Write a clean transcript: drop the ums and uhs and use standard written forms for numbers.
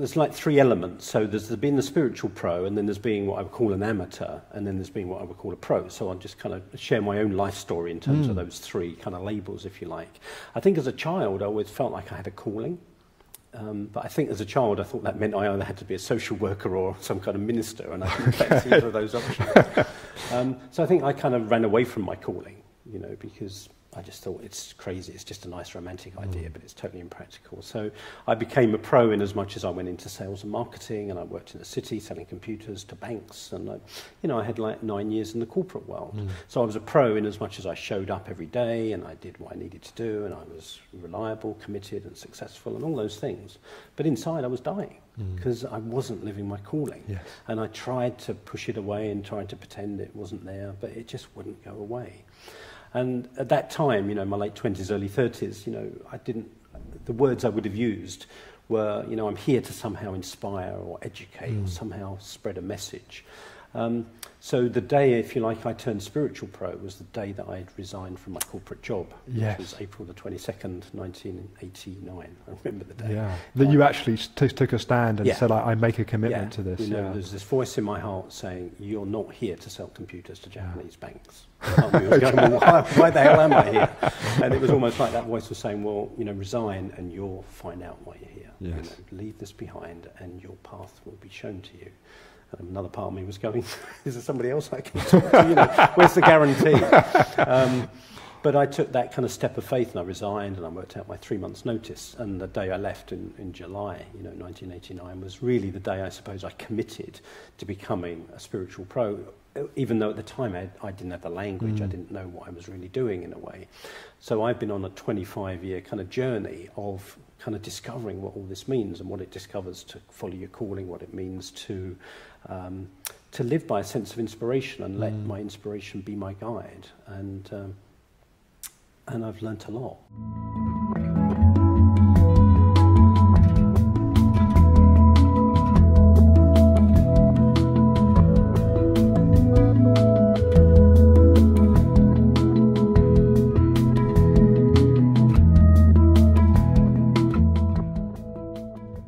there's like three elements. So there's being the spiritual pro, and then there's being what I would call an amateur, and then there's being what I would call a pro. So I'll just kind of share my own life story in terms of those three kind of labels, if you like. I think as a child, I always felt like I had a calling. But I think as a child, I thought that meant I either had to be a social worker or some kind of minister, and I didn't fancy either of those options. So I think I kind of ran away from my calling, you know, because I just thought it's crazy. It's just a nice romantic idea, but it's totally impractical. So I became a pro in as much as I went into sales and marketing, and I worked in the city selling computers to banks, and I had like 9 years in the corporate world. So I was a pro in as much as I showed up every day, and I did what I needed to do, and I was reliable, committed, and successful, and all those things. But inside, I was dying because I wasn't living my calling, and I tried to push it away and tried to pretend it wasn't there, but it just wouldn't go away. And at that time, you know, my late 20s, early 30s, you know, the words I would have used were, you know, I'm here to somehow inspire or educate or somehow spread a message. So the day, if you like, I turned spiritual pro was the day that I had resigned from my corporate job, which was April the 22nd, 1989. I remember the day. Yeah, that you actually took a stand and said, I make a commitment to this. You know, there's this voice in my heart saying, you're not here to sell computers to Japanese banks. Going, well, why the hell am I here? And it was almost like that voice was saying, well, you know, resign and you'll find out why you're here. You know, leave this behind and your path will be shown to you. And another part of me was going, is there somebody else I can talk to? You know, where's the guarantee? But I took that kind of step of faith and I resigned and I worked out my 3 months notice. And the day I left in July, you know, 1989 was really the day I suppose I committed to becoming a spiritual pro, even though at the time I didn't have the language, I didn't know what I was really doing in a way. So I've been on a 25-year kind of journey of kind of discovering what all this means and what it discovers to follow your calling, what it means to live by a sense of inspiration and let my inspiration be my guide. And I've learnt a lot.